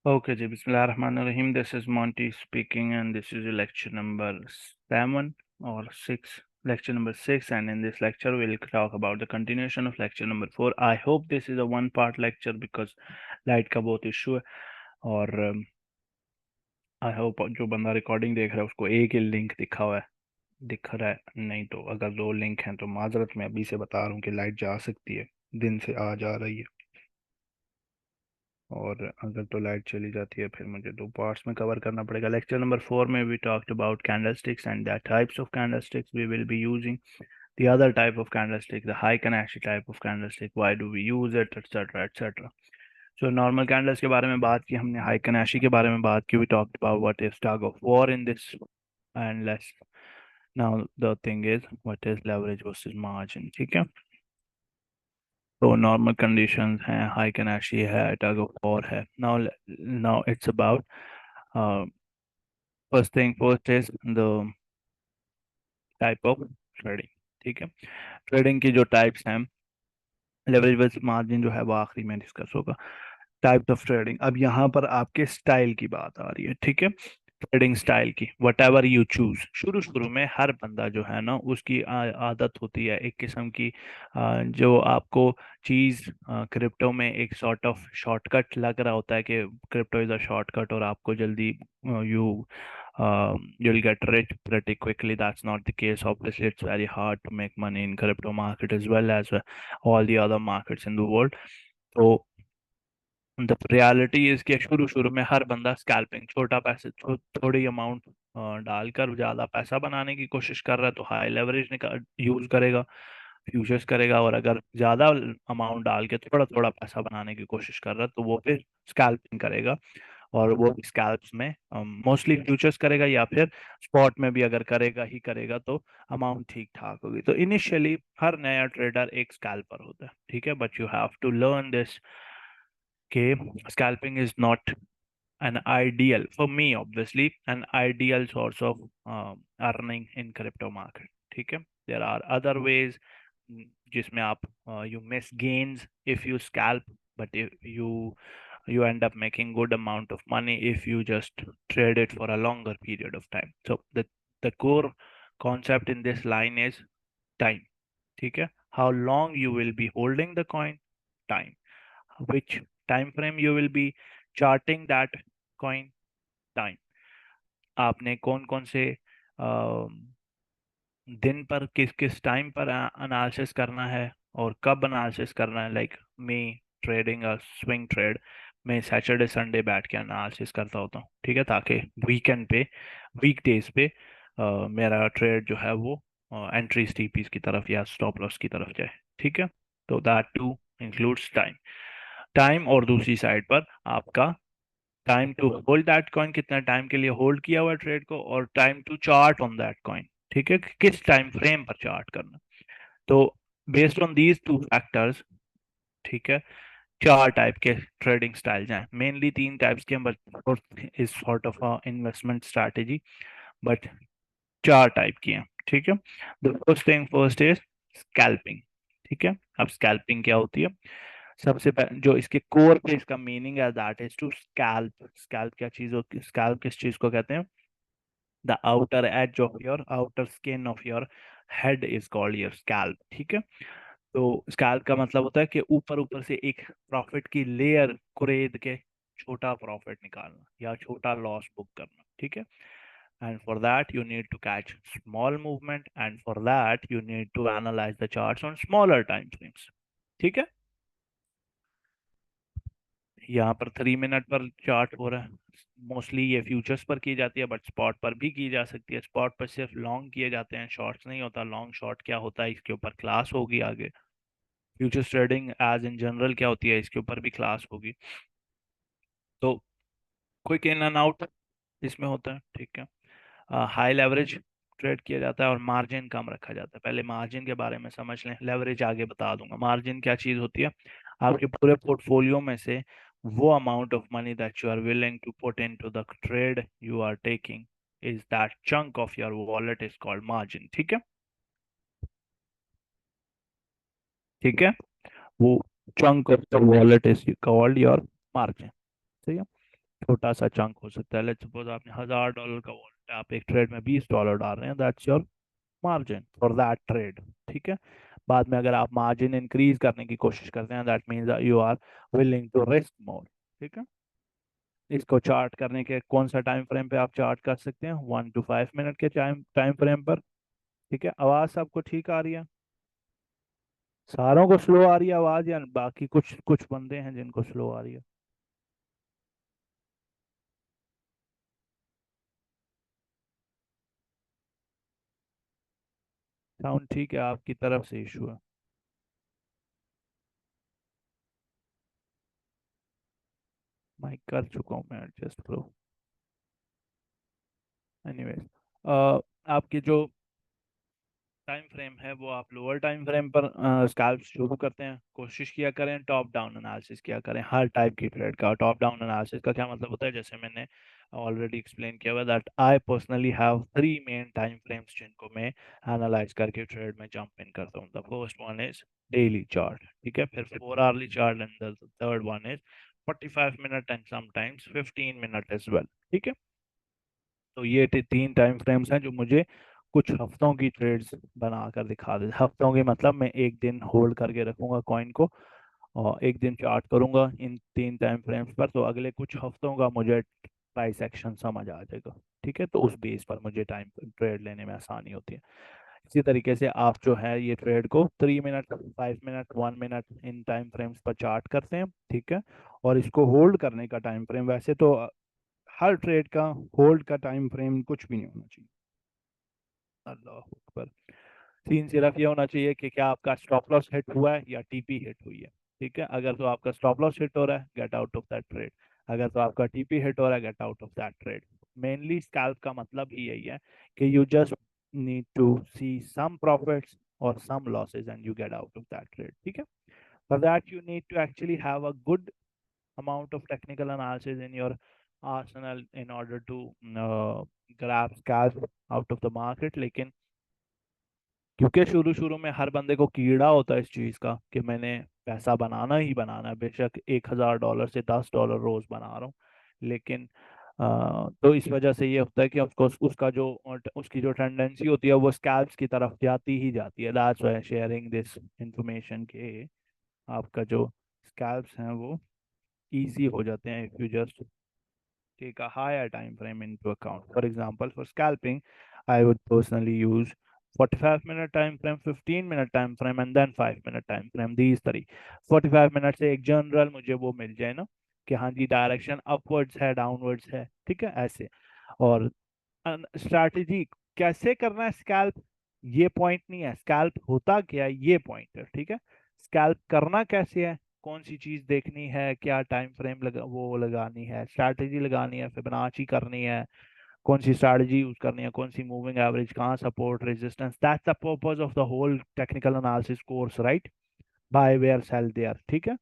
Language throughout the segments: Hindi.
Okay, ji, Bismillahirrahmanirrahim. This is Monty speaking, and this is lecture number 7 or 6. Lecture number 6, and in this lecture, we'll talk about the continuation of lecture number 4. I hope this is a one part lecture because light का बहुत issue है और आई होप जो बंदा रिकॉर्डिंग देख रहा है उसको एक ही लिंक दिख रहा है। नहीं तो अगर दो लिंक हैं तो माजरत मैं अभी से बता रहा हूँ कि लाइट जा सकती है, दिन से आ जा रही है। और अगर तो लाइट चली जाती है फिर मुझे दो पार्ट्स में कवर करना पड़ेगा। लेक्चर नंबर 4 में we talked about candlesticks and the types of candlesticks we will be using the other type of candlestick, the high कैनेशी type of candlestick, why do we use it, etcetera etcetera. So normal candles के बारे में बात की हमने, हाई कैनेशी के बारे में बात की, we talked about what is tug of war in this and let's now the thing is what is leverage versus margin. ठीक है, तो नॉर्मल कंडीशंस हैं, हाई कैनेशी है, टग ऑफ वॉर है। Now it's about first thing first is the type of trading. ठीक है, ट्रेडिंग की जो टाइप्स हैं, लेवरेज वर्सेस मार्जिन जो है वो आखिरी में डिस्कस होगा। टाइप्स ऑफ ट्रेडिंग, अब यहाँ पर आपके स्टाइल की बात आ रही है। ठीक है, ट्रेडिंग स्टाइल की, वट एवर यू चूज। शुरू शुरू में हर बंदा जो है ना उसकी आदत होती है एक किस्म की, जो आपको चीज़ क्रिप्टो में एक सॉर्ट ऑफ शॉर्टकट लग रहा होता है कि क्रिप्टो इज़ अ शॉर्टकट और आपको जल्दी you you'll get rich pretty quickly. That's not the case. Obviously, it's very hard to make money in crypto market as well as all the other markets in the world. तो द रियलिटी इज कि शुरू शुरू में हर बंदा स्कैल्पिंग, छोटा पैसे थोड़ी अमाउंट डालकर ज्यादा पैसा बनाने की कोशिश कर रहा है तो हाई लेवरेज यूज करेगा, फ्यूचर्स करेगा। और अगर ज्यादा अमाउंट डाल के थोड़ा थोड़ा पैसा बनाने की कोशिश कर रहा है तो वो फिर स्कैल्पिंग करेगा। और वो स्कैल्प्स में मोस्टली फ्यूचर्स करेगा या फिर स्पॉट में भी अगर करेगा ही करेगा तो अमाउंट ठीक ठाक होगी। तो इनिशियली हर नया ट्रेडर एक स्कैल्पर होता है। ठीक है, but you have to learn this कि scalping is not an ideal, for me obviously, an ideal source of earning in crypto market. ठीक है, there are other ways जिसमें आप you miss gains if you scalp, but if you end up making good amount of money if you just trade it for a longer period of time. So the core concept in this line is time. ठीक है, how long you will be holding the coin, time, which time frame you will be charting that coin, time, आपने कौन कौन से दिन पर किस किस टाइम पर एनालिसिस करना है और कब एनालिसिस करना है। Like me trading swing trade मैं सैटरडे संडे बैठ के एनालिसिस करता होता हूँ। ठीक है, ताकि वीकेंड पे वीक डेज पे मेरा ट्रेड जो है वो एंट्री स्टीपीज की तरफ या स्टॉप लॉस की तरफ जाए। ठीक है, तो that to includes time. Time और दूसरी साइड पर आपका time to hold that coin, कितना टाइम के लिए होल्ड किया हुआ ट्रेड को, और time to chart on that coin. ठीक है, कि किस टाइम फ्रेम पर चार्ट करना। तो based on these two factors, ठीक है, चार टाइप के ट्रेडिंग स्टाइल्स हैं, मेनली तीन टाइप्स के, but is sort of investment strategy, but चार टाइप की हैं। ठीक है, the first thing first is scalping. ठीक है, अब स्कैल्पिंग क्या होती है, सबसे पहले जो इसके कोर पे इसका मीनिंग है that is to scalp. Scalp क्या चीज होती है, स्कैल्प किस चीज को कहते हैं, the outer as of your outer skin of your head is called your scalp. ठीक है, तो स्कैल्प का मतलब होता है कि ऊपर ऊपर से एक प्रॉफिट की लेयर कुरेद के छोटा प्रॉफिट निकालना या छोटा लॉस बुक करना। ठीक है, and for that you need to catch small movement, and for that you need to analyze the charts on smaller time frames। ठीक है, यहाँ पर 3 मिनट पर चार्ट हो रहा है, मोस्टली ये फ्यूचर्स पर की जाती है बट स्पॉट पर भी की जा सकती है। स्पॉट पर सिर्फ लॉन्ग किए जाते हैं, शॉर्ट्स नहीं होता। लॉन्ग शॉर्ट क्या होता है इसके ऊपर क्लास होगी आगे। Futures trading as in general क्या होती है इसके ऊपर भी क्लास होगी। तो क्विक इन एंड आउट इसमें होता है। ठीक है, हाई लेवरेज ट्रेड किया जाता है और मार्जिन कम रखा जाता है। पहले मार्जिन के बारे में समझ लें, लेवरेज आगे बता दूंगा। मार्जिन क्या चीज होती है, आपके पूरे पोर्टफोलियो में से वो amount of money that you are willing to put into the trade you are taking is that chunk of your wallet is called margin. ठीक है, ठीक है, वो chunk of the wallet is called your margin. ठीक है, छोटा सा चंक हो सकता है। लेट्स सपोज आपने $1000 का वॉलेट है, आप एक ट्रेड में $20 डाल रहे हैं, that's your margin for that trade. ठीक है। बाद में अगर आप मार्जिन इंक्रीज करने की कोशिश करते हैं, that means you are willing to risk more. ठीक है। इसको चार्ट करने के कौन सा टाइम फ्रेम पे आप चार्ट कर सकते हैं? 1 to 5 मिनट के टाइम टाइम फ्रेम पर। ठीक है। आवाज सबको ठीक आ रही है? सारों को स्लो आ रही है आवाज, या बाकी कुछ कुछ बंदे हैं जिनको स्लो आ रही है? साउंड ठीक है, आपकी तरफ से इशू है। माइक कर चुका हूँ मैं एडजस्ट प्रो। एनीवेज, आपकी जो टाइम फ्रेम है वो आप लोअर टाइम फ्रेम पर स्कैल्प शुरू करते हैं। कोशिश किया करें टॉप डाउन एनालिसिस किया करें हर टाइप की ट्रेड का। टॉप डाउन एनालिसिस का क्या मतलब होता है? जैसे मैंने ऑलरेडी एक्सप्लेन किया हुआ, that I personally have 3 main time frames जिनको मैं एनालाइज करके ट्रेड में जंप इन करता हूँ। The first one is daily chart, ठीक है, फिर 4 hourly chart, and the third one is 45 minute and sometimes 15 minute as well. ठीक है। तो ये 3 टाइम फ्रेम्स हैं जो मुझे कुछ हफ्तों की ट्रेड्स बनाकर दिखा दे। हफ्तों की मतलब मैं एक दिन होल्ड करके रखूंगा कॉइन को, और एक दिन चार्ट करूंगा इन 3 टाइम फ्रेम्स पर, तो अगले कुछ हफ्तों का मुझे प्राइस एक्शन समझ आ जाएगा। ठीक है। तो उस बेस पर मुझे टाइम ट्रेड लेने में आसानी होती है। इसी तरीके से आप जो है ये ट्रेड को 3 minute, 5 minute, 1 minute in time frames पर चार्ट करते हैं। ठीक है। और इसको होल्ड करने का टाइम फ्रेम, वैसे तो हर ट्रेड का होल्ड का टाइम फ्रेम कुछ भी नहीं होना चाहिए। अल्लाह अकबर। सीन सिर्फ ये होना चाहिए कि क्या आपका स्टॉप लॉस हिट हुआ है या टीपी हिट हुई है। ठीक है। अगर तो आपका स्टॉप लॉस हिट हो रहा है, get out of that trade. अगर तो आपका टीपी हिट हो रहा है, get out of that trade. Mainly scalp का मतलब ही यही है कि you just need to see some profits और some losses and you get out of that trade. ठीक है। For that you need to actually have a good amount of technical analysis in your arsenal in order to grab cash out of the market। लेकिन क्योंकि शुरू शुरू में हर बंदे को कीड़ा होता है इस चीज़ का कि मैंने पैसा बनाना ही बनाना है, बेशक $1000 से $10 रोज बना रहा हूँ, लेकिन तो इस वजह से ये होता है कि उसको उसका जो उसकी जो टेंडेंसी होती है वो स्कैल्प्स की तरफ जाती ही जाती है। That's why sharing this information के आपका जो स्कैल्प्स हैं वो easy हो जाते हैं if you just take a higher time frame into account. For example, for scalping, I would personally use 45-minute time frame, 15-minute time frame, and then 5-minute time frame. These three. 45 minute से एक जनरल मुझे वो मिल जाए ना कि हाँ जी डायरेक्शन अपवर्ड्स है, डाउनवर्ड्स है। ठीक है। ऐसे। और स्ट्रैटेजी कैसे करना है स्कैल्प, ये पॉइंट नहीं है। स्कैल्प होता क्या है, ये पॉइंट है। ठीक है। स्कैल्प करना कैसे है, कौन सी चीज देखनी है, क्या टाइम फ्रेम लगा वो लगानी है, स्ट्रैटेजी लगानी है, फिबोनाची करनी है, कौन सी स्ट्रैटेजी यूज करनी है, कौन सी मूविंग एवरेज, कहाँ support resistance. That's the purpose of the whole technical analysis course, right? Buy where sell there. ठीक है।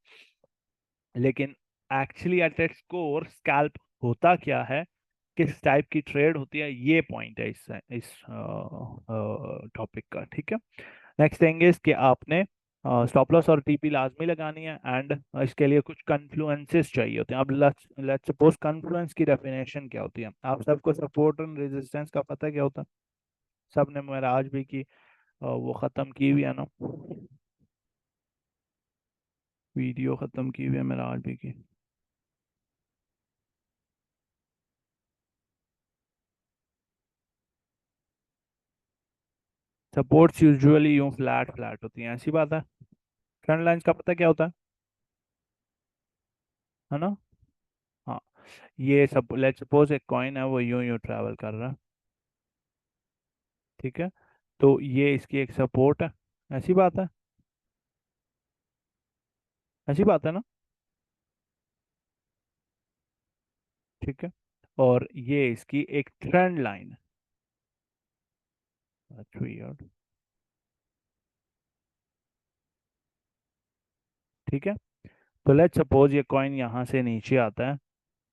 लेकिन actually at its core scalp होता क्या है, किस टाइप की ट्रेड होती है, ये पॉइंट है इस टॉपिक का। ठीक है। नेक्स्ट थिंग इज कि आपने स्टॉप लॉस और टीपी लाजमी लगानी है, एंड इसके लिए कुछ कन्फ्लुएंसेस चाहिए होते हैं। अब लेट्स सपोज कन्फ्लुएंस की डेफिनेशन क्या होती है? आप सबको सपोर्ट एंड रेजिस्टेंस का पता है क्या होता है? सबने मेरा आज भी की वो खत्म की हुई है ना, वीडियो खत्म की हुई है मेरा आज भी की। सपोर्ट्स यूजुअली यूं फ्लैट फ्लैट होती हैं, ऐसी बात है। ट्रेंड लाइंस का पता क्या होता है ना? हाँ। ये सब लेट्स सपोज एक कॉइन है, वो यूं यूं ट्रैवल कर रहा है। ठीक है। तो ये इसकी एक सपोर्ट है, ऐसी बात है। ऐसी बात है ना? ठीक है। और ये इसकी एक ट्रेंड लाइन है। That's weird। ठीक है। तो लेट्स सपोज ये कॉइन यहाँ से नीचे आता है,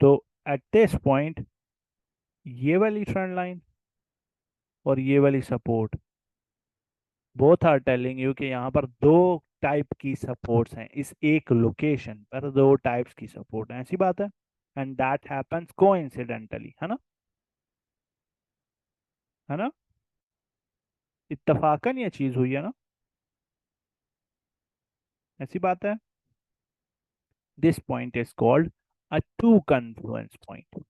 तो एट दिस पॉइंट ये वाली ट्रेंड लाइन और ये वाली support both are telling you कि यहाँ पर दो टाइप की सपोर्ट्स हैं। इस एक लोकेशन पर दो टाइप्स की सपोर्ट है, ऐसी बात है। एंड दैट हैपेंस कोइंसिडेंटली, है ना, है ना, इत्तफाकन ये चीज हुई है ना, ऐसी बात है। This point is called a to confluence point.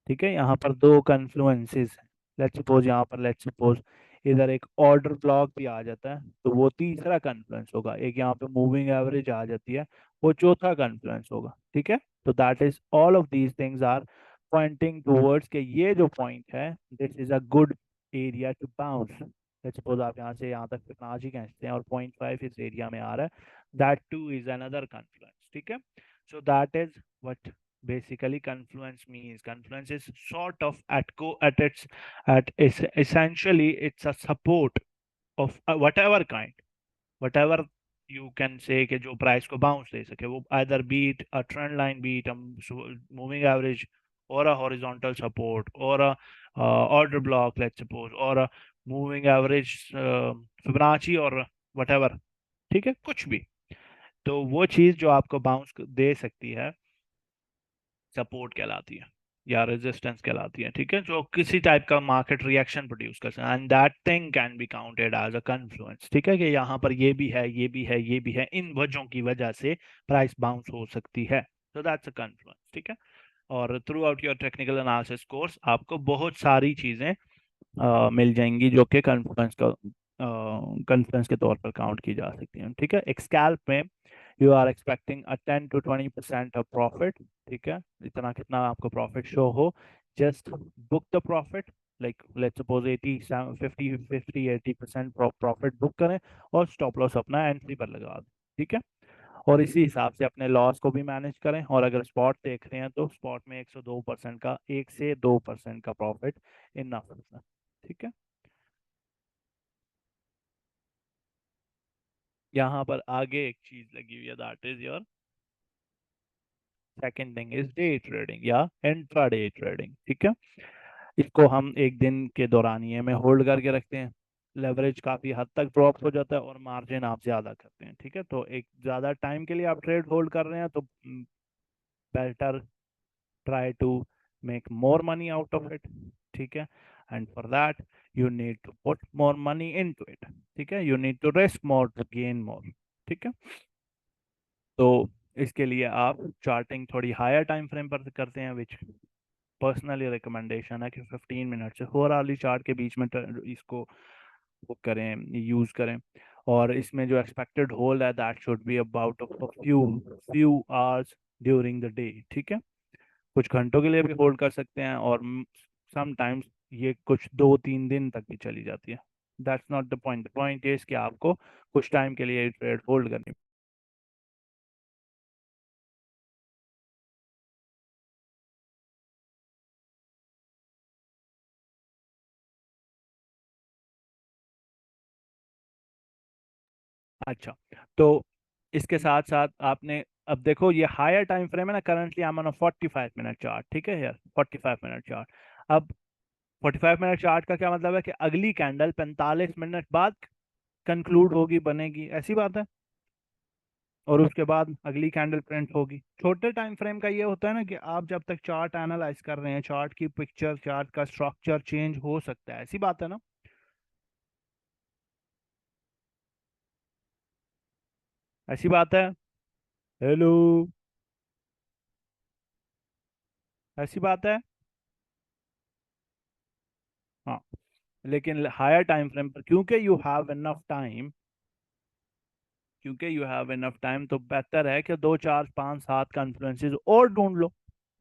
ठीक है, यहाँ पर दो कन्फ्लुएंसेस हैं। लेट्स सपोज यहाँ पर, लेट्स सपोज इधर एक ऑर्डर ब्लॉक भी आ जाता है, तो वो तीसरा कन्फ्लुएंस होगा। एक यहाँ पे मूविंग एवरेज आ जाती है, वो चौथा कन्फ्लुएंस होगा। ठीक है, तो that is all of these things are pointing towards के ये जो पॉइंट है, this is a good area to bounce. Let's suppose आप यहाँ से यहाँ तक फिबोनाची खींचते हैं और 0.5 इस एरिया में आ रहा है, that two is another confluence. ठीक है, so that is what basically confluence means. Confluence is sort of at its essentially it's a support of whatever kind, whatever you can say कि जो प्राइस को बाउंस दे सके, वो either be it a trend line, be it a moving average, or a horizontal support, or a order block, let's suppose, or a moving average, Fibonacci, or whatever। ठीक है, कुछ भी, तो वो चीज जो आपको बाउंस दे सकती है, सपोर्ट कहलाती है या रेजिस्टेंस कहलाती है। ठीक है, जो किसी टाइप का मार्केट रिएक्शन प्रोड्यूस कर सकते हैं, and that thing can be counted as a confluence. ठीक है, कि यहाँ पर ये भी है, ये भी है, ये भी है, इन वजहों की वजह से प्राइस बाउंस हो सकती है, तो दैट्स अ कन्फ्लुएंस। ठीक है, और through out your technical analysis course आपको बहुत सारी चीजें मिल जाएंगी जो कि कॉन्फ्रेंस के तौर पर काउंट की जा सकती हैं। ठीक है, एक स्कैल्प में you are expecting a 10 to 20% of profit. ठीक है, इतना कितना आपको प्रॉफिट शो हो, just book the profit. Like let's suppose 80 50 50 80% profit book करें और स्टॉप लॉस अपना एंट्री पर लगा दें। ठीक है, और इसी हिसाब से अपने लॉस को भी मैनेज करें, और अगर स्पॉट देख रहे हैं तो स्पॉट में 102% का, 1 से 2% का प्रॉफिट इनफ होता है। ठीक है, यहाँ पर आगे एक चीज लगी हुई है, that is your second thing is day trading या इंट्राडे ट्रेडिंग। ठीक है, इसको हम एक दिन के दौरानिए में होल्ड करके रखते हैं। लेवरेज काफी हद तक ड्रॉप हो जाता है और मार्जिन आप ज्यादा करते हैं। ठीक है, तो एक ज्यादा टाइम के लिए आप ट्रेड होल्ड कर रहे हैं, तो better try to make more money out of it। ठीक है, and for that you need to put more money into it। ठीक है, you need to risk more to gain more। ठीक है, तो इसके लिए आप चार्टिंग थोड़ी हायर टाइम फ्रेम पर करते हैं, विच पर्सनली रिकमेंडेशन है कि 15 मिनट से 4 आवर्ली चार्ट के बीच में इसको वो करें, यूज करें। और इसमें जो एक्सपेक्टेड होल्ड है, that should be about few few hours during the day. ठीक है, कुछ घंटों के लिए भी होल्ड कर सकते हैं, और समटाइम्स ये कुछ 2 3 दिन तक भी चली जाती है। That's not the point, the point is कि आपको कुछ टाइम के लिए ट्रेड होल्ड करनी। अच्छा, तो इसके साथ साथ आपने, अब देखो ये हायर टाइम फ्रेम है ना, currently I am on 45 minute chart. ठीक है यार, 45 मिनट चार्ट। अब 45 मिनट चार्ट का क्या मतलब है कि अगली कैंडल 45 मिनट बाद कंक्लूड होगी, बनेगी, ऐसी बात है, और उसके बाद अगली कैंडल प्रिंट होगी। छोटे टाइम फ्रेम का ये होता है ना कि आप जब तक चार्ट एनालाइज कर रहे हैं, चार्ट की पिक्चर, चार्ट का स्ट्रक्चर चेंज हो सकता है, ऐसी बात है ना, ऐसी बात है। हेलो, ऐसी बात है। हाँ, लेकिन हायर टाइम फ्रेम पर क्योंकि यू हैव इनफ टाइम, तो बेहतर है कि 2 4 5 7 कॉन्फ्लुएंसेस और ढूंढ लो।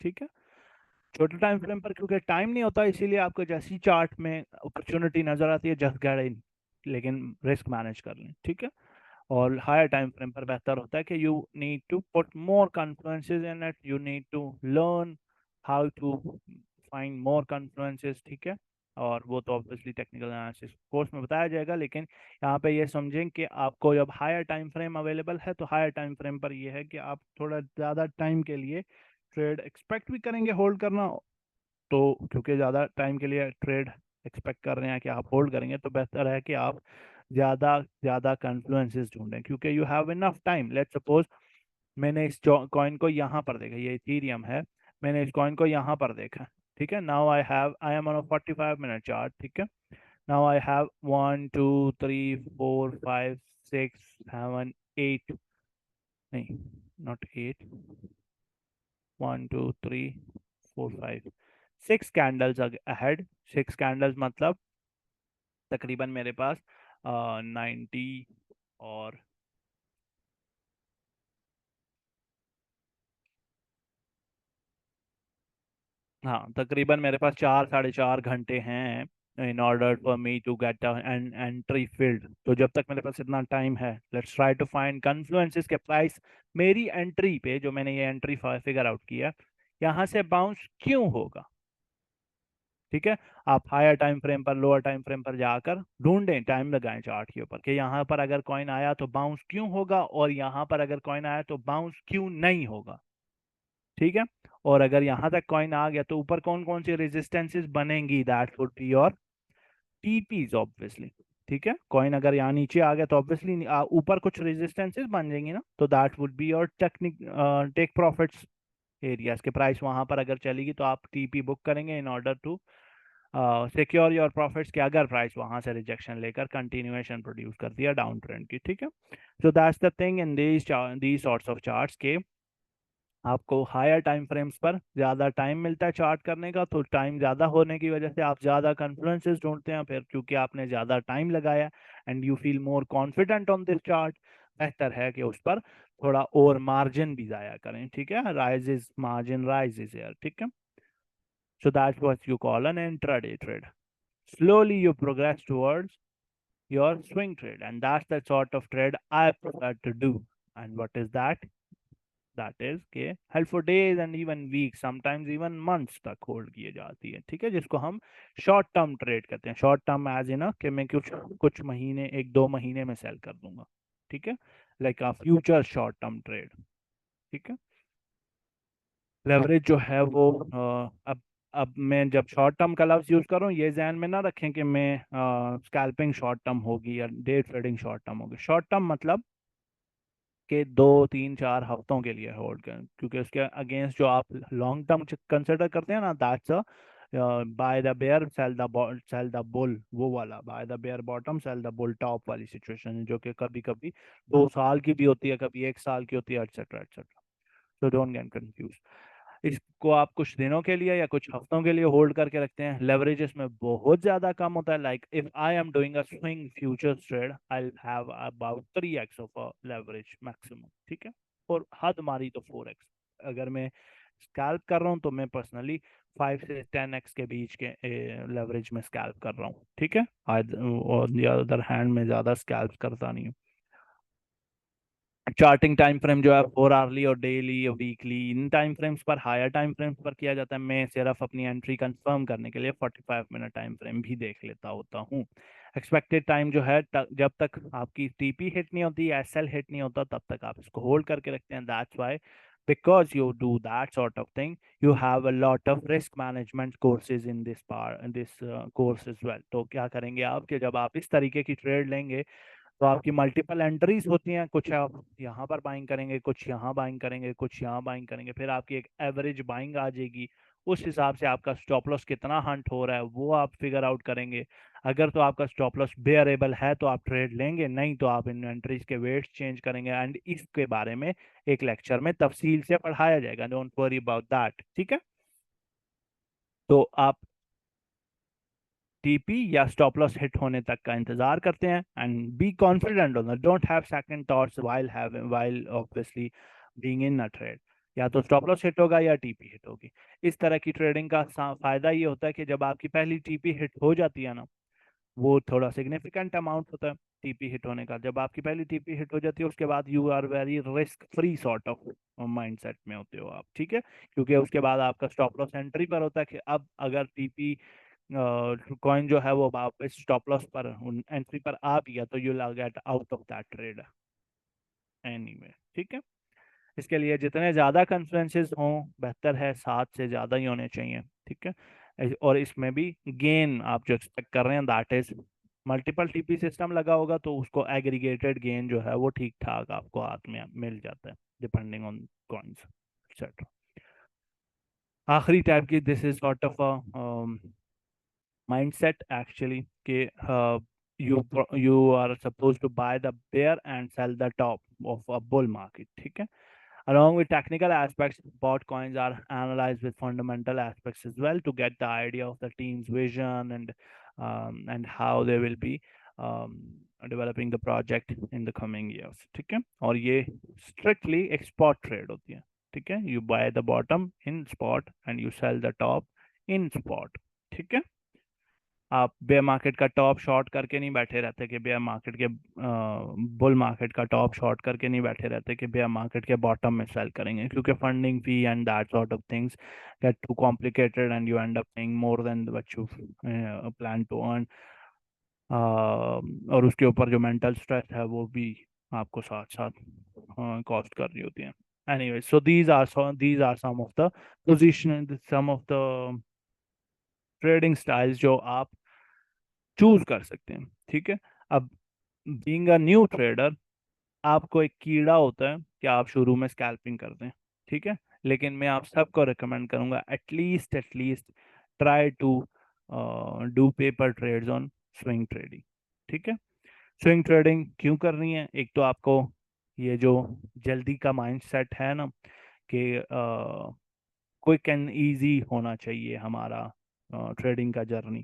ठीक है, छोटे टाइम फ्रेम पर क्योंकि टाइम नहीं होता, इसीलिए आपको जैसी चार्ट में अपॉर्चुनिटी नजर आती है, जस्ट गेट इन, लेकिन रिस्क मैनेज कर लें। ठीक है, और हायर टाइम फ्रेम पर बेहतर होता है कि you need to put more confluences in it, you need to learn how to find more confluences. ठीक है, और वो तो ऑब्वियसली टेक्निकल एनालिसिस कोर्स में बताया जाएगा, लेकिन यहाँ पे ये समझें कि आपको जब हायर टाइम फ्रेम अवेलेबल है, तो हायर टाइम फ्रेम पर ये है कि आप थोड़ा ज़्यादा टाइम के लिए ट्रेड एक्सपेक्ट भी करेंगे होल्ड करना। तो क्योंकि ज़्यादा टाइम के लिए ट्रेड एक्सपेक्ट कर रहे हैं कि आप होल्ड करेंगे, तो बेहतर है कि आप ज़्यादा ज़्यादा कन्फ्लुएंसेस ढूंढें, क्योंकि you have enough time. Let's suppose मैंने इस कॉइन को यहाँ पर देखा, ये इथीरियम है, मैंने इस कॉइन को यहाँ पर देखा, ठीक है। Now I am on a 45 minute chart, ठीक है। नाउ आई हैव 1 2 3 4 5 6 7 8, नहीं, नॉट 8, 1 2 3 4 5 6 कैंडल्स अहेड। 6 कैंडल्स मतलब तकरीबन मेरे पास 90 और, हाँ, तकरीबन मेरे पास 4 साढ़े 4 घंटे हैं in order for me to get an entry field. तो जब तक मेरे पास इतना टाइम है, let's try to find confluences के प्राइस मेरी एंट्री पे, जो मैंने ये एंट्री फिगर आउट किया, यहाँ से बाउंस क्यों होगा, ठीक है। आप हायर टाइम फ्रेम पर, लोअर टाइम फ्रेम पर जाकर ढूंढें, टाइम लगाएं चार्ट के ऊपर कि यहाँ पर अगर कॉइन आया तो बाउंस क्यों होगा, और यहाँ पर अगर कॉइन आया तो बाउंस क्यों नहीं होगा, ठीक है। और अगर यहाँ तक कॉइन आ गया तो ऊपर कौन कौन सी रेजिस्टेंसेस बनेंगी, that would be your TPs obviously, ठीक है। कॉइन अगर यहाँ नीचे आ गया तो ऑब्वियसली ऊपर कुछ रेजिस्टेंसेस बन जाएंगी ना, तो that would be your technique take profits areas के प्राइस। वहां पर अगर चलेगी तो आप टीपी बुक करेंगे in order to secure your profits के, अगर प्राइस वहां से रिजेक्शन लेकर कंटिन्यूएशन प्रोड्यूस कर दिया डाउन ट्रेंड की, ठीक है। So that's the thing in these sorts of charts के आपको हायर टाइम फ्रेम्स पर ज़्यादा टाइम मिलता है चार्ट करने का, तो टाइम ज़्यादा होने की वजह से आप ज़्यादा कन्फ्लुएंसेस ढूंढते हैं, फिर क्योंकि आपने ज़्यादा टाइम लगाया and you feel more confident on this chart, बेहतर है कि उस पर थोड़ा और मार्जिन भी ज़ाया करें, ठीक है। राइजेस मार्जिन राइजेस यार, ठीक है। So that's what you call an intraday trade. Slowly you progress towards your swing trade, and that's the sort of trade I prefer to do. And what is that? That is के held for days and even weeks, sometimes even months तक होल्ड किए जाती है, ठीक है, जिसको हम शॉर्ट टर्म ट्रेड कहते हैं। शॉर्ट टर्म एज इन कि मैं कुछ कुछ महीने, 1 2 महीने में सेल कर दूंगा, ठीक है, like a future short term trade, ठीक है। लेवरेज जो है वो अब मैं जब शॉर्ट टर्म का लफ्ज यूज करूं, ये ध्यान में ना रखें कि मैं स्कैल्पिंग शॉर्ट टर्म होगी या डे ट्रेडिंग शॉर्ट टर्म होगी। शॉर्ट टर्म मतलब कि 2 3 4 हफ्तों के लिए होल्ड करें, क्योंकि उसके अगेंस्ट जो आप लॉन्ग टर्म कंसिडर करते हैं ना, that's buy the bear sell the bull, वो वाला buy the bear bottom sell the bull top वाली सिचुएशन है, जो कि कभी कभी 2 साल की भी होती है, कभी 1 साल की होती है, etcetera etcetera. So don't get confuse. इसको आप कुछ दिनों के लिए या कुछ हफ्तों के लिए होल्ड करके रखते हैं। लेवरेज इसमें बहुत ज्यादा कम होता है, like if I am doing a swing futures trade, I will have about 3x of a leverage maximum, ठीक है। और हद मारी तो 4x। अगर मैं स्कैल्प कर रहा हूँ तो मैं पर्सनली 5 से 10x के बीच के लेवरेज में स्कैल्प कर रहा हूँ, ठीक है। और अदर हैंड में ज्यादा स्कैल्प करता नहीं हूँ। चार्टिंग टाइम फ्रेम जो है 4 आवरली और डेली और वीकली, इन टाइम फ्रेम्स पर, हायर टाइम फ्रेम्स पर किया जाता है। मैं सिर्फ अपनी एंट्री कंफर्म करने के लिए 45 मिनट टाइम फ्रेम भी देख लेता होता हूँ। एक्सपेक्टेड टाइम जो है, जब तक आपकी टीपी हिट नहीं होती, एसएल हिट नहीं होता, तब तक आप इसको होल्ड करके रखते हैं। That's why, because you do that sort of thing, you have a lot of risk management courses in this course as well. तो क्या करेंगे आप कि जब आप इस तरीके की ट्रेड लेंगे तो आपकी मल्टीपल एंट्रीज होती हैं, कुछ आप यहाँ पर बाइंग करेंगे, कुछ यहाँ बाइंग करेंगे, कुछ यहाँ बाइंग करेंगे, फिर आपकी एक एवरेज बाइंग आ जाएगी। उस हिसाब से आपका स्टॉप लॉस कितना हंट हो रहा है वो आप फिगर आउट करेंगे। अगर तो आपका स्टॉप लॉस बेयरेबल है तो आप ट्रेड लेंगे, नहीं तो आप इन्वेंट्रीज के वेट्स चेंज करेंगे, एंड इसके बारे में एक लेक्चर में तफसील से पढ़ाया जाएगा, डोंट वरी अबाउट दैट, ठीक है। तो आप टीपी या स्टॉप लॉस हिट होने तक का इंतजार करते हैं, and be confident on that, don't have second thoughts while obviously being in a trade. या तो स्टॉप लॉस हिट होगा या टीपी हिट होगी। इस तरह की ट्रेडिंग का फायदा ये होता है कि जब आपकी पहली टीपी हिट हो जाती है ना, वो थोड़ा सिग्निफिकेंट अमाउंट होता है टीपी हिट होने का। जब आपकी पहली टीपी हिट हो जाती है उसके बाद you are very risk free sort of mindset में होते हो आप, ठीक है। क्योंकि उसके बाद आपका स्टॉप लॉस एंट्री पर होता है कि अब अगर टीपी कॉइन जो है वो वापस स्टॉप लॉस पर एंट्री पर आ गया तो you will get out of that trade anyway, ठीक है। इसके लिए जितने ज्यादा कन्फ्लुएंसेस हों बेहतर है, 7 से ज्यादा ही होने चाहिए, ठीक है। और इसमें भी गेन आप जो एक्सपेक्ट कर रहे हैं, that is multiple TP system लगा होगा तो उसको एग्रीगेटेड गेन जो है वो ठीक ठाक आपको हाथ में मिल जाता है। Depending on coins etcetera. आखिरी टाइप की, this is sort of a mindset actually कि you are supposed to buy the bear and sell the top of a bull market, ठीक है। Along with technical aspects, bot coins are analyzed with fundamental aspects as well to get the idea of the team's vision and how they will be um, developing the project in the coming years, ठीक है। और ये strictly एक spot trade होती है, ठीक है। You buy the bottom in spot and you sell the top in spot, ठीक है। आप बेयर मार्केट का टॉप शॉर्ट करके नहीं बैठे रहते कि बेयर मार्केट के बुल मार्केट का टॉप शॉर्ट करके नहीं बैठे रहते कि बेयर मार्केट के बॉटम में सेल करेंगे, क्योंकि funding fee and that sort of things get too complicated and you end up paying more than what you plan to earn. और उसके ऊपर जो मेंटल स्ट्रेस है वो भी आपको साथ साथ कॉस्ट कर रही होती है। Anyway, so these are some of the position, some of the trading styles जो आप चूज कर सकते हैं, ठीक है। अब बीइंग अ न्यू ट्रेडर, आपको एक कीड़ा होता है कि आप शुरू में स्कैल्पिंग करते हैं, ठीक है। लेकिन मैं आप सबको रिकमेंड करूंगा at least try to do paper trades on swing trading, ठीक है। स्विंग ट्रेडिंग क्यों करनी है? एक तो आपको ये जो जल्दी का माइंडसेट है ना कि क्विक एंड इजी होना चाहिए हमारा ट्रेडिंग का journey,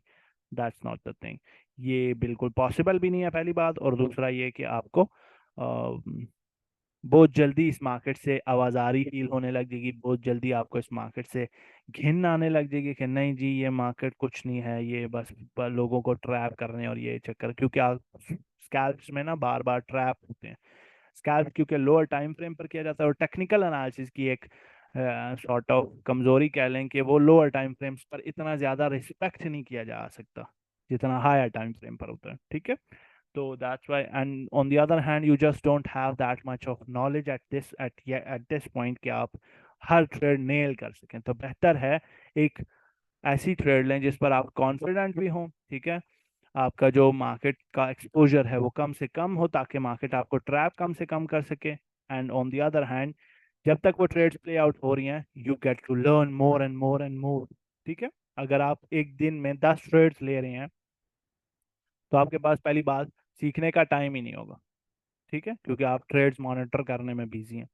that's not the thing. ये बिल्कुल पॉसिबल भी नहीं है, पहली बात। और दूसरा ये कि आपको बहुत जल्दी इस मार्केट से आवाज़ारी फील होने लग जाएगी, बहुत जल्दी आपको इस मार्केट से घिन आने लग जाएगी कि नहीं जी ये मार्केट कुछ नहीं है, ये बस लोगों को ट्रैप कर रहे हैं और ये चक्कर। क्योंकि आप स्कैल्प्स में ना बार बार ट्रैप होते हैं। स्कैल्प क्योंकि लोअर टाइम फ्रेम पर किया जाता है, और टेक्निकल एनालिसिस की एक सॉर्ट ऑफ कमजोरी कह लें कि वो लोअर टाइम फ्रेम्स पर इतना ज़्यादा रिस्पेक्ट नहीं किया जा सकता जितना हायर टाइम फ्रेम पर होता है, ठीक है। So that's why, and on the other hand, you just don't have that much of knowledge at this point कि आप हर ट्रेड नेल कर सकें। तो बेहतर है एक ऐसी ट्रेड लें जिस पर आप कॉन्फिडेंट भी हों, ठीक है। आपका जो मार्केट का एक्सपोजर है वो कम से कम हो, ताकि मार्केट आपको ट्रैप कम से कम कर सके। And on the other hand, जब तक वो ट्रेड्स प्ले आउट हो रही हैं, you get to learn more and more and more, ठीक है। अगर आप एक दिन में 10 ट्रेड्स ले रहे हैं तो आपके पास पहली बात सीखने का टाइम ही नहीं होगा, ठीक है, क्योंकि आप ट्रेड्स मॉनिटर करने में बिजी हैं।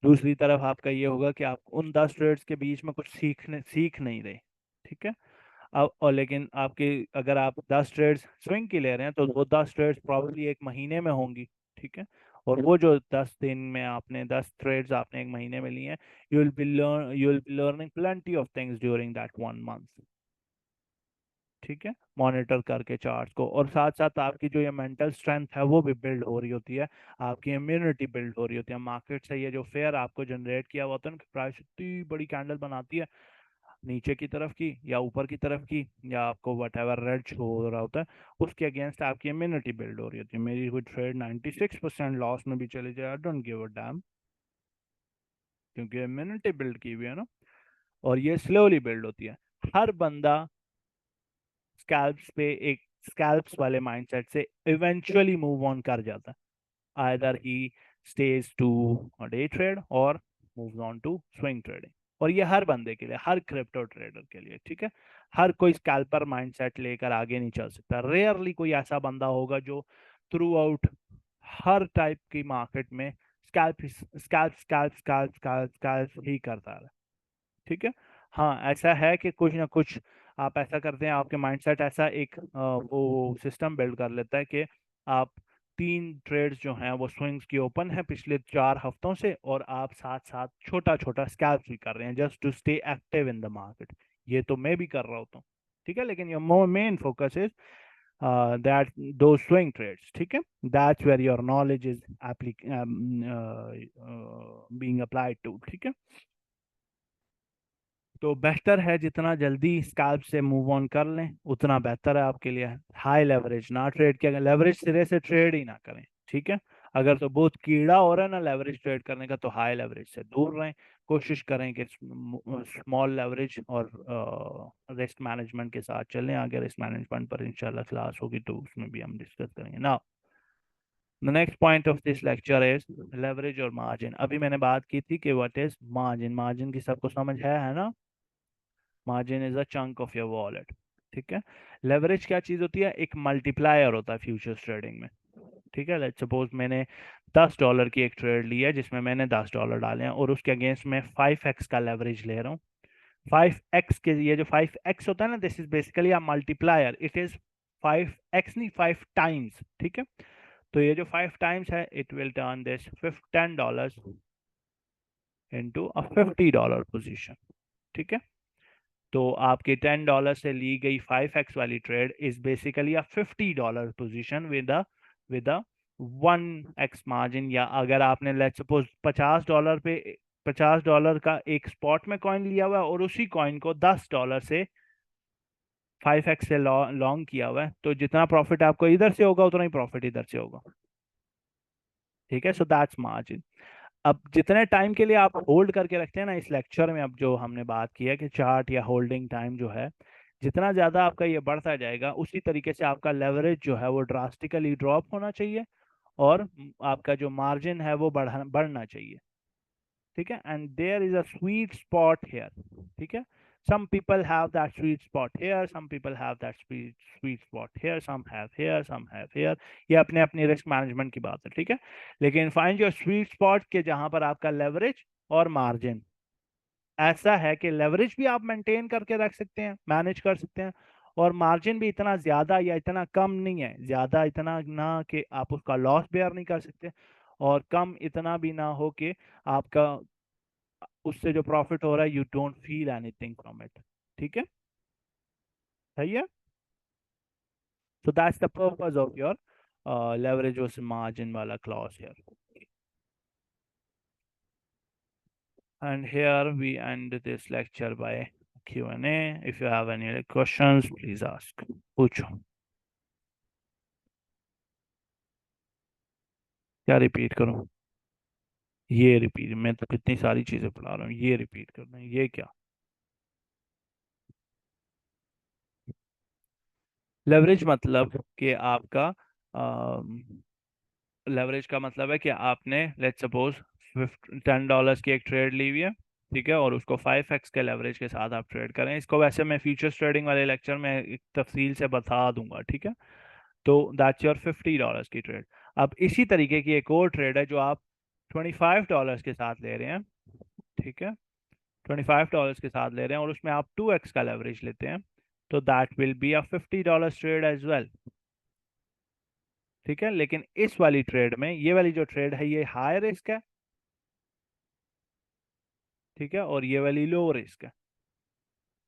दूसरी तरफ आपका ये होगा कि आप उन 10 ट्रेड्स के बीच में कुछ सीख नहीं रहे, ठीक है। अब और लेकिन आपके अगर आप 10 ट्रेड्स स्विंग की ले रहे हैं तो वो 10 ट्रेड्स प्रॉब्लली एक महीने में होंगी, ठीक है। और वो जो 10 दिन में आपने 10 ट्रेड्स आपने एक महीने में लिए हैं, you will be learning plenty of things during that 1 month, ठीक है। मॉनिटर करके चार्ट्स को, और साथ साथ आपकी जो ये मेंटल स्ट्रेंथ है वो भी बिल्ड हो रही होती है, आपकी इम्यूनिटी बिल्ड हो रही होती है। मार्केट से ये जो फेयर आपको जनरेट किया हुआ होता है ना, प्राइस इतनी बड़ी कैंडल बनाती है नीचे की तरफ की या ऊपर की तरफ की, या आपको वट एवर रेड शो हो रहा होता है, उसके अगेंस्ट आपकी इम्यूनिटी बिल्ड हो रही होती है। मेरी कोई ट्रेड 96% लॉस में भी चले जाए, I don't give a dam, क्योंकि इम्यूनिटी बिल्ड की हुई है ना। और ये स्लोली बिल्ड होती है। हर बंदा स्कैल्प्स पे एक स्कैल्प्स वाले माइंडसेट से इवेंचुअली मूव ऑन कर जाता है। आइदर ही स्टेज टू डे ट्रेड और move on to swing trading. और ये हर बंदे के लिए, हर क्रिप्टो ट्रेडर के लिए, ठीक है। हर कोई स्कैल्पर माइंडसेट लेकर आगे नहीं चल सकता। रेयरली कोई ऐसा बंदा होगा जो थ्रू आउट हर टाइप की मार्केट में scalp scalp scalp scalp scalp scalp ही करता है, ठीक है। हाँ, ऐसा है कि कुछ ना कुछ आप ऐसा करते हैं, आपके माइंडसेट ऐसा एक वो सिस्टम बिल्ड कर लेता है कि आप 3 ट्रेड्स जो हैं वो स्विंग्स की ओपन है पिछले 4 हफ्तों से, और आप साथ साथ छोटा छोटा स्कैल्प भी कर रहे हैं just to stay active in the market. ये तो मैं भी कर रहा होता हूँ, ठीक है। लेकिन your more main focus is that दो स्विंग ट्रेड्स, ठीक है। That's where your knowledge is being applied to, ठीक है। तो बेहतर है जितना जल्दी स्कैल्प से मूव ऑन कर लें उतना बेहतर है आपके लिए। हाई लेवरेज ना ट्रेड किया, लेवरेज सिरे से ट्रेड ही ना करें, ठीक है। अगर तो बहुत कीड़ा हो रहा है ना लेवरेज ट्रेड करने का, तो हाई लेवरेज से दूर रहें। कोशिश करें कि स्मॉल लेवरेज और रिस्क मैनेजमेंट के साथ चलें। आगे रिस्क मैनेजमेंट पर इंशाल्लाह क्लास होगी तो उसमें भी हम डिस्कस करेंगे ना। The next point of this lecture is leverage और मार्जिन। अभी मैंने बात की थी कि व्हाट इज मार्जिन। मार्जिन की सबको समझ है ना? Margin is a chunk of your wallet. ठीक है। लेवरेज क्या चीज होती है? एक मल्टीप्लायर होता है फ्यूचर्स ट्रेडिंग में। ठीक है। लेट्स सपोज मैंने $10 की एक ट्रेड ली है जिसमें मैंने $10 डाले हैं और उसके अगेंस्ट मैं 5x का लेवरेज ले रहा हूँ। 5x के ये जो 5x होता है ना, this is basically a multiplier. It is 5x नहीं, 5 टाइम्स। ठीक है। तो ये जो 5 टाइम्स है, it will turn this $10 into a $50 position. ठीक है। तो आपके $10 से ली गई 5x वाली trade is basically a $50 position with a 1x margin. या अगर आपने लेट्स सपोज $50 पे $50 का एक स्पॉट में कॉइन लिया हुआ है और उसी कॉइन को $10 से 5x से लॉन्ग किया हुआ है, तो जितना प्रॉफिट आपको इधर से होगा उतना ही प्रॉफिट इधर से होगा। ठीक है। So that's margin. अब जितने टाइम के लिए आप होल्ड करके रखते हैं ना, इस लेक्चर में अब जो हमने बात की है कि चार्ट या होल्डिंग टाइम जो है, जितना ज्यादा आपका ये बढ़ता जाएगा उसी तरीके से आपका लेवरेज जो है वो ड्रास्टिकली ड्रॉप होना चाहिए और आपका जो मार्जिन है वो बढ़ना चाहिए। ठीक है। And there is a sweet spot here. ठीक है। some people have that sweet spot here, some people have that sweet spot here, some have here, some have here। ये अपने अपनी रिस्क मैनेजमेंट की बात है। ठीक है। लेकिन फाइंड योर स्वीट स्पॉट के जहां पर आपका लेवरेज और मार्जिन ऐसा है कि लेवरेज भी आप मेंटेन करके रख सकते हैं, मैनेज कर सकते हैं, और मार्जिन भी इतना ज्यादा या इतना कम नहीं है, ज्यादा इतना ना कि आप उसका लॉस बेयर नहीं कर सकते, और कम इतना भी ना हो कि आपका उससे जो प्रॉफिट हो रहा है you don't feel anything from it. ठीक है। सही है। So that's the purpose of your leverage versus margin वाला clause here। And here we end this lecture by Q&A। if you have any questions please ask। पूछो। क्या रिपीट करूं? ये रिपीट? मैं तो कितनी सारी चीजें पढ़ा रहा हूँ, ये रिपीट करना है, ये क्या? लेवरेज मतलब कि आपका लेवरेज का मतलब है कि आपने लेट्स सपोज $10 की एक ट्रेड ली हुई है। ठीक है। और उसको 5x के लेवरेज के साथ आप ट्रेड करें। इसको वैसे मैं फ्यूचर्स ट्रेडिंग वाले लेक्चर में एक तफसील से बता दूंगा। ठीक है। तो दैट्स योर $50 की ट्रेड। अब इसी तरीके की एक और ट्रेड है जो आप $25 के साथ ले रहे हैं। ठीक है। $25 के साथ ले रहे हैं और उसमें आप 2x का लेवरेज लेते हैं, तो that will be a $50 trade as well. ठीक है। लेकिन इस वाली ट्रेड में, ये वाली जो ट्रेड है, ये हाई रिस्क है। ठीक है। और ये वाली लो रिस्क है,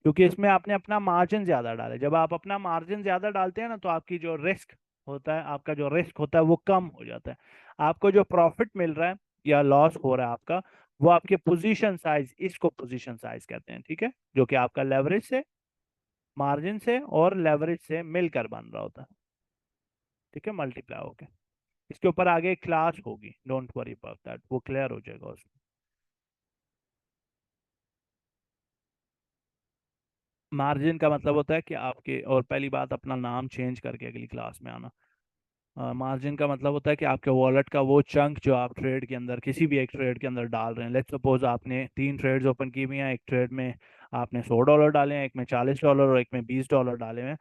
क्योंकि इसमें आपने अपना मार्जिन ज्यादा डाला है। जब आप अपना मार्जिन ज्यादा डालते हैं ना, तो आपकी जो रिस्क होता है, आपका जो रिस्क होता है वो कम हो जाता है। आपको जो प्रॉफिट मिल रहा है या लॉस हो रहा है आपका, वो आपके पोजीशन साइज, इसको पोजीशन साइज कहते हैं। ठीक है। जो कि आपका लेवरेज से, मार्जिन से और लेवरेज से मिलकर बन रहा होता है। ठीक है। मल्टीप्लाई होके इसके ऊपर आगे एक क्लास होगी, डोंट वरी अबाउट दैट, वो क्लियर हो जाएगा उसमें। मार्जिन का मतलब होता है कि आपके, और पहली बात अपना नाम चेंज करके अगली क्लास में आना। मार्जिन का मतलब होता है कि आपके वॉलेट का वो चंक जो आप ट्रेड के अंदर, किसी भी एक ट्रेड के अंदर डाल रहे हैं। लेट्स सपोज आपने 3 ट्रेड्स ओपन की हुई हैं, एक ट्रेड में आपने $100 डाले हैं, एक में $40 और एक में $20 डाले हैं।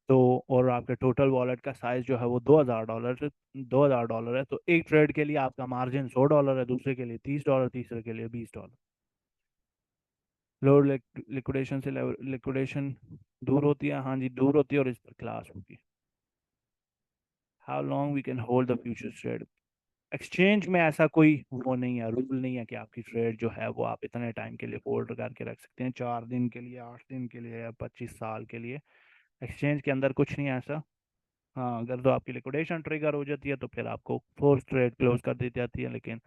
तो और आपके टोटल वॉलेट का साइज जो है वो $2000 है। तो एक ट्रेड के लिए आपका मार्जिन $100 है, दूसरे के लिए $30, तीसरे के लिए $20। लोअर लिक्विडेशन से लिक्विडेशन दूर होती है, हाँ जी दूर होती है, और इस पर क्लास होगी। How long we can hold the futures trade. Exchange में ऐसा कोई वो नहीं है, रूल नहीं है कि आपकी ट्रेड जो है वो आप इतने टाइम के लिए होल्ड करके रख सकते हैं, 4 दिन के लिए, 8 दिन के लिए, या 25 साल के लिए। एक्सचेंज के अंदर कुछ नहीं है ऐसा। हाँ, अगर तो आपकी लिक्विडेशन ट्रिगर हो जाती है तो फिर आपको फोर्स ट्रेड क्लोज कर दी जाती है, लेकिन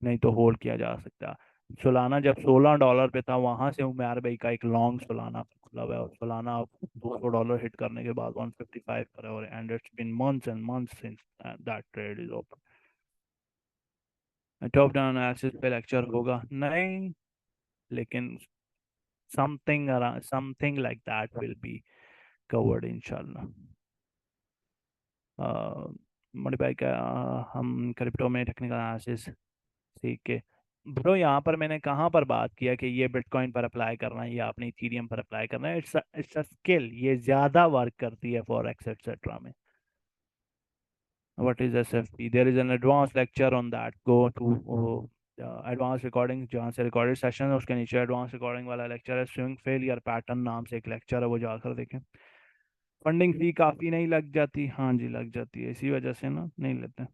नहीं तो होल्ड किया जा सकता। सोलाना जब $16 पे था, वहां से उमर भाई का एक लॉन्ग सोलाना मतलब है, और सोलाना $200 हिट करने के बाद 155 पर है, और and it's been months and months since that trade is open. Top down analysis पे लेक्चर होगा नहीं, लेकिन something like that will be covered इंशाल्लाह। मॉडिफाई का हम क्रिप्टो में टेक्निकल एनालिसिस सीख के। ब्रो यहाँ पर मैंने कहाँ पर बात किया कि ये बिटकॉइन पर अप्लाई करना है या आपने इथीरियम पर अप्लाई करना है? इट्स अ स्किल, ये ज़्यादा वर्क करती है फॉरेक्स एक्सेट्रा में। What is SFP? There is an advanced lecture on that. Go to advanced recording, जहाँ से रिकॉर्डेड सेशन है उसके नीचे एडवांस रिकॉर्डिंग वाला लेक्चर है। स्विंग फेलियर पैटर्न नाम से एक लेक्चर है, वो जाकर देखें। फंडिंग फी काफ़ी नहीं लग जाती? हाँ जी लग जाती है, इसी वजह से ना नहीं लेते।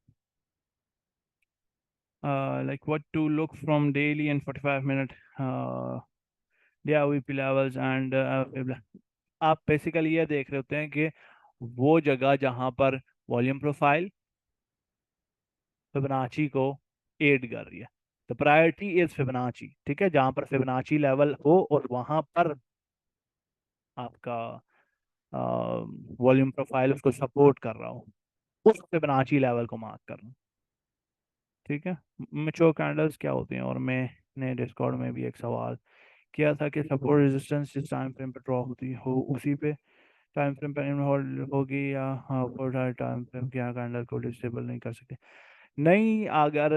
Like what to look from daily and 45 minute DAVP levels and आप बेसिकली ये देख रहे होते हैं कि वो जगह जहाँ पर वॉल्यूम प्रोफाइल फिबोनाची को एड कर रही है। तो प्रायोरिटी इज फिबोनाची, ठीक है, जहां पर फिबोनाची लेवल हो और वहां पर आपका वॉल्यूम प्रोफाइल उसको सपोर्ट कर रहा हो, उस फिबोनाची लेवल को मार्क करना। ठीक है। मैच्योर कैंडल्स क्या होती हैं? और मैंने डिस्कॉर्ड में भी एक सवाल किया था कि सपोर्ट रेजिस्टेंस जिस टाइम फ्रेम पर ड्रॉ होती हो उसी पे टाइम फ्रेम पर होल्ड होगी, या हाँ टाइम फ्रेम क्या कैंडल को डिसेबल नहीं कर सकते? नहीं, अगर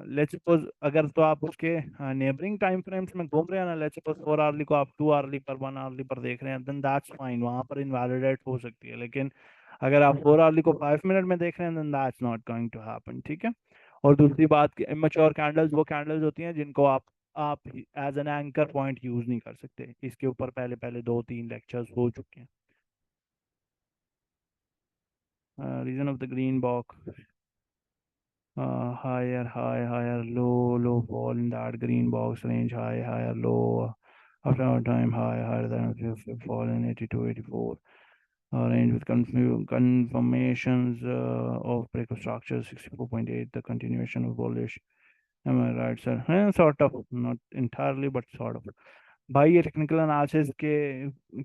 लेट्स सपोज अगर तो आप उसके नेबरिंग टाइम फ्रेम्स में घूम रहे हैं ना, लेट्स सपोज 4 आवरली को आप 2 आवरली पर 1 आवरली पर देख रहे हैं, देन दैट्स फाइन, वहां पर इनवैलिडेट हो सकती है। लेकिन अगर आप 4 आवरली को 5 मिनट में देख रहे हैं, then that's not going to happen. ठीक है। और दूसरी बात, इमेच्योर कैंडल्स वो कैंडल्स होती हैं जिनको आप as an anchor point use नहीं कर सकते। इसके ऊपर पहले पहले 2-3 लेक्चर्स हो चुके हैं। Reason of the green box, higher, high, higher, low, low fall in that green box range, high, higher, low. After a time, high, higher than fall in 82, 84. Range with confirmations of breakup structure 64.8, the continuation of bullish. Am I right, sir? Sort of, not entirely, but sort of. भाई ये टेक्निकल एनालिसिस के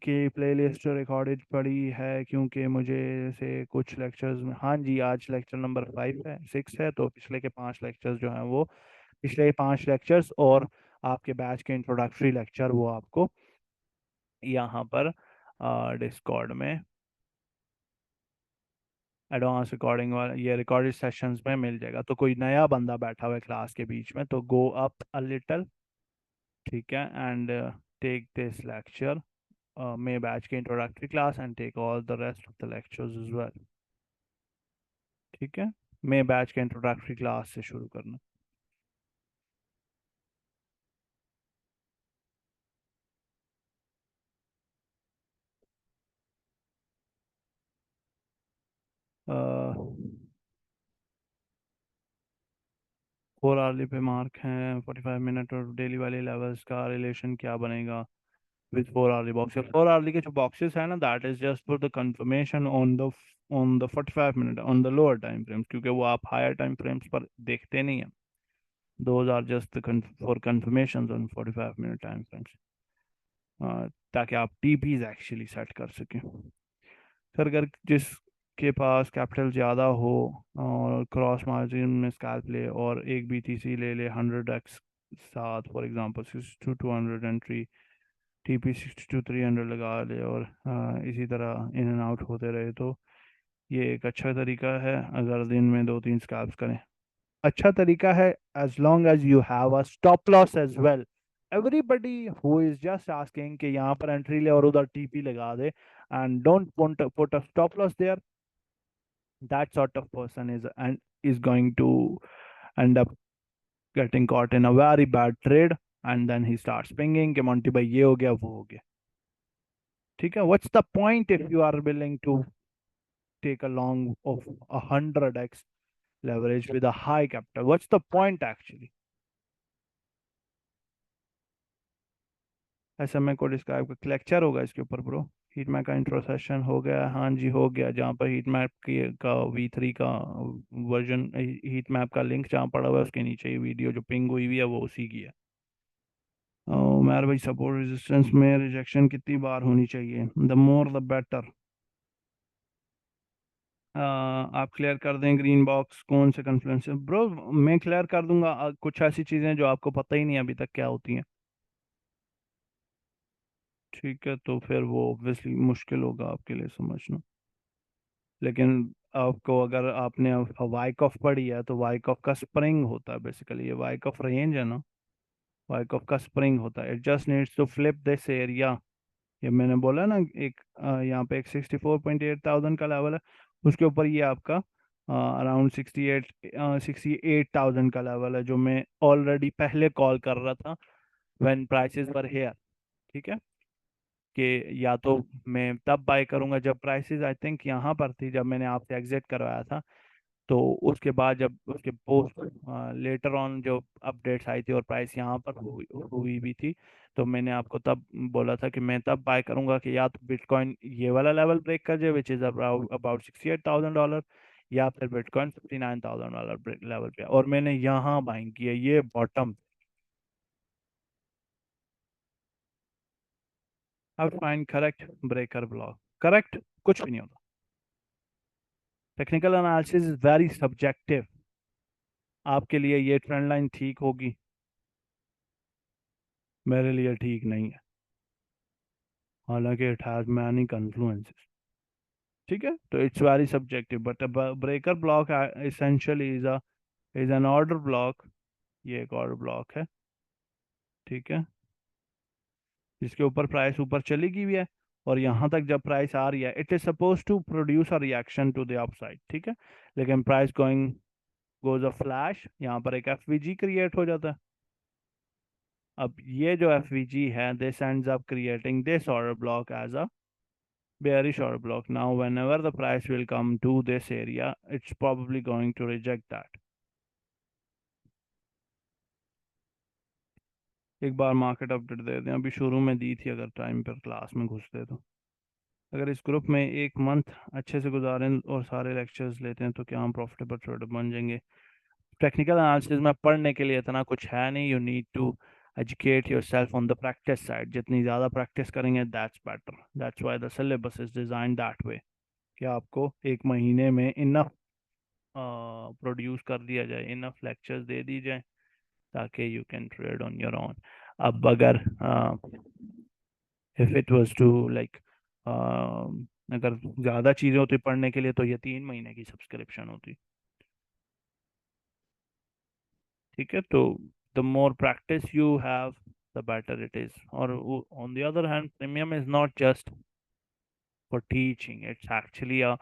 की प्लेलिस्ट रिकॉर्डेड पड़ी है क्योंकि मुझे से कुछ लेक्चर्स में, हाँ जी आज लेक्चर नंबर 5 है 6 है, तो पिछले के 5 लेक्चर्स जो हैं वो पिछले 5 लेक्चर्स और आपके बैच के इंट्रोडक्टरी लेक्चर वो आपको यहाँ पर डिस्कॉर्ड में एडवांस रिकॉर्डिंग वाला ये रिकॉर्डेड सेशंस में मिल जाएगा। तो कोई नया बंदा बैठा हुआ है क्लास के बीच में तो गो अप अ लिटल, ठीक है, and take this lecture May batch के introductory class and take all the rest of the lectures as well। ठीक है। May batch के introductory class से शुरू करना। फोर आवरली पे मार्क हैं 45 मिनट और डेली वाले लेवल्स का रिलेशन क्या बनेगा विद 4 आवरली बॉक्स? 4 आवरली के जो बॉक्सेस है ना, that is just for the confirmation on the 45 minute on the lower time frames, क्योंकि वो आप हायर टाइम फ्रेम्स पर देखते नहीं हैं। Those are just for confirmation on 45 minute time frames, ताकि आप टीपीज एक्चुअली सेट कर सकें। फिर अगर जिसके पास कैपिटल ज़्यादा हो और क्रॉस मार्जिन में स्कैल्प ले और एक बीटीसी ले ले 100x साथ, फॉर एग्जांपल 62 200 एंट्री, टीपी 62 300 लगा ले और इसी तरह इन एंड आउट होते रहे, तो ये एक अच्छा तरीका है अगर दिन में 2-3 स्कैल्प्स करें। अच्छा तरीका है as long as you have a stop loss as well. Everybody who is just asking कि यहाँ पर एंट्री ले और उधर टीपी लगा दे and don't put a stop loss there, that sort of person is going to end up getting caught in a very bad trade, and then he starts pinging कि मोंटी भाई ये हो गया वो हो गया। ठीक है। what's the point if you are willing to take a long of 100x leverage with a high capital? What's the point actually? SMA को डिस्क्राइब कर लेक्चर होगा इसके ऊपर ब्रो। हीट मैप का इंट्रो सेशन हो गया? हाँ जी हो गया, जहाँ पर हीट मैप की का V3 का वर्जन, हीट मैप का लिंक जहाँ पड़ा हुआ है उसके नीचे ये वीडियो जो पिंग हुई हुई है वो उसी की है। मेरे भाई सपोर्ट रेजिस्टेंस में रिजेक्शन कितनी बार होनी चाहिए? The more the better. आप क्लियर कर दें ग्रीन बॉक्स कौन से कन्फ्लुएंस ब्रो? मैं क्लियर कर दूंगा। कुछ ऐसी चीज़ें जो आपको पता ही नहीं अभी तक क्या होती हैं। ठीक है, तो फिर वो ऑब्वियसली मुश्किल होगा आपके लिए समझना। लेकिन आपको अगर आपने वाइकॉफ पढ़ी है तो वाइकॉफ का स्प्रिंग होता है बेसिकली, ये वाइकॉफ रेंज है ना, वाइकॉफ का स्प्रिंग होता है, it just needs to flip this area. ये मैंने बोला ना, एक यहाँ पे एक 64,800 का लेवल है, उसके ऊपर ये आपका अराउंड 68,000 का लेवल है, जो मैं ऑलरेडी पहले कॉल कर रहा था व्हेन प्राइसेस वर हेयर। ठीक है, कि या तो मैं तब बाय करूंगा जब प्राइसेस आई थिंक यहाँ पर थी, जब मैंने आपसे एग्जिट करवाया था, तो उसके बाद जब उसके पोस्ट लेटर ऑन जो अपडेट्स आई थी और प्राइस यहाँ पर हुई भी थी, तो मैंने आपको तब बोला था कि मैं तब बाय करूंगा कि या तो बिटकॉइन ये वाला लेवल ब्रेक कर जाए विच इज अबाउट $68,000, या फिर बिटकॉइन $59,000 लेवल पे, और मैंने यहाँ बाइंग किया ये बॉटम। अब find correct breaker block, correct कुछ भी नहीं होता। Technical analysis is very subjective. आपके लिए ये ट्रेंड लाइन ठीक होगी, मेरे लिए ठीक नहीं है, हालांकि इट हैज मैनी कन्फ्लुएंसेस। ठीक है, तो it's very subjective, but breaker block essentially is an order block. ये एक ऑर्डर ब्लॉक है, ठीक है, जिसके ऊपर प्राइस ऊपर चली गई हुई है, और यहाँ तक जब प्राइस आ रही है it is suppose to produce a reaction to the upside. ठीक है, लेकिन price going goes a flash, यहाँ पर एक एफवीजी क्रिएट हो जाता है। अब ये जो एफवीजी है, this ends up creating this order block as a bearish order block. Now whenever the price will come to this area, it's probably going to reject that. एक बार मार्केट अपडेट दे दें, अभी शुरू में दी थी, अगर टाइम पर क्लास में घुसते तो। अगर इस ग्रुप में एक मंथ अच्छे से गुजारें और सारे लेक्चर्स लेते हैं तो क्या हम प्रॉफिटेबल ट्रेडर बन जाएंगे। टेक्निकल एनालिसिस में पढ़ने के लिए इतना कुछ है नहीं, you need to educate yourself on the practice side. जितनी ज़्यादा प्रैक्टिस करेंगे that's better, that's why the syllabus is design that way, कि आपको एक महीने में इनफ प्रोड्यूस कर दिया जाए, इनफ लेक्चर्स दे दी जाए, ताकि you can trade on your own. अब अगर if it was to like, अगर ज़्यादा चीज़ें होती पढ़ने के लिए तो ये 3 महीने की सब्सक्रिप्शन होती। ठीक है, तो the more practice you have the better it is. और on the other hand premium is not just for teaching, it's actually a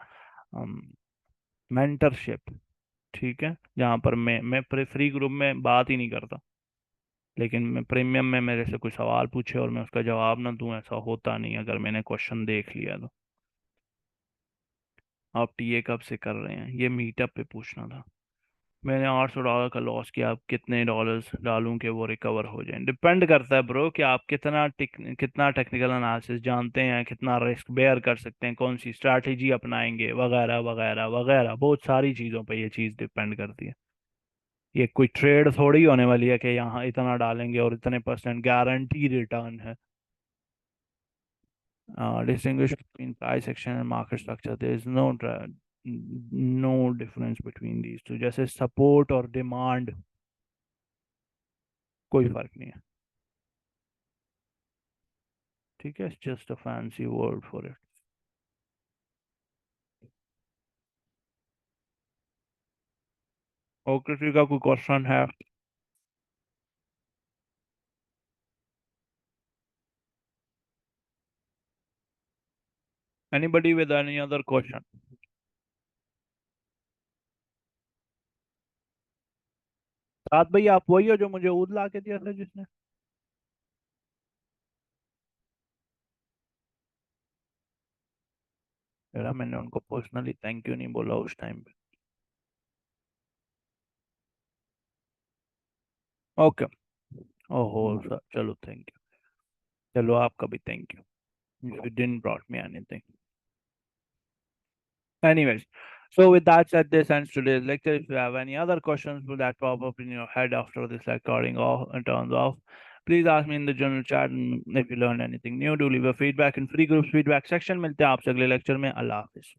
mentorship. ठीक है, जहाँ पर मैं फ्री ग्रुप में बात ही नहीं करता, लेकिन मैं प्रीमियम में मेरे से कोई सवाल पूछे और मैं उसका जवाब ना दूं, ऐसा होता नहीं अगर मैंने क्वेश्चन देख लिया तो। आप टीए कब से कर रहे हैं, ये मीटअप पे पूछना था। मैंने $800 का लॉस किया, आप कितने डॉलर्स डालूं कि वो रिकवर हो जाए? डिपेंड करता है ब्रो कि आप कितना टेक्निकल एनालिसिस जानते हैं, कितना रिस्क बेयर कर सकते हैं, कौन सी स्ट्रैटेजी अपनाएंगे, वगैरह वगैरह वगैरह, बहुत सारी चीज़ों पे ये चीज़ डिपेंड करती है। ये कोई ट्रेड थोड़ी होने वाली है कि यहाँ इतना डालेंगे और इतने परसेंट गारंटी रिटर्न है। Distinguish between price action and market structure. There is no difference between these two. जैसे सपोर्ट और डिमांड, कोई फर्क नहीं है। ठीक है, just a fancy word for it. Okay, ठीक है, कोई क्वेश्चन है? Anybody with any other question? साथ भाई, आप वही हो जो मुझे ऊद ला के दिया था जिसने? यार मैंने उनको पर्सनली थैंक यू नहीं बोला उस टाइम पे। ओके, ओहो सर, चलो थैंक यू। चलो आपका भी thank you, you didn't brought me anything. Anyways, so with that said, this ends today's lecture. If you have any other questions that pop up in your head after this recording off and turns off, please ask me in the general chat. And if you learned anything new, do leave a feedback in free groups feedback section. मिलते हैं आपसे अगले लेक्चर में। अल्लाह हाफिज।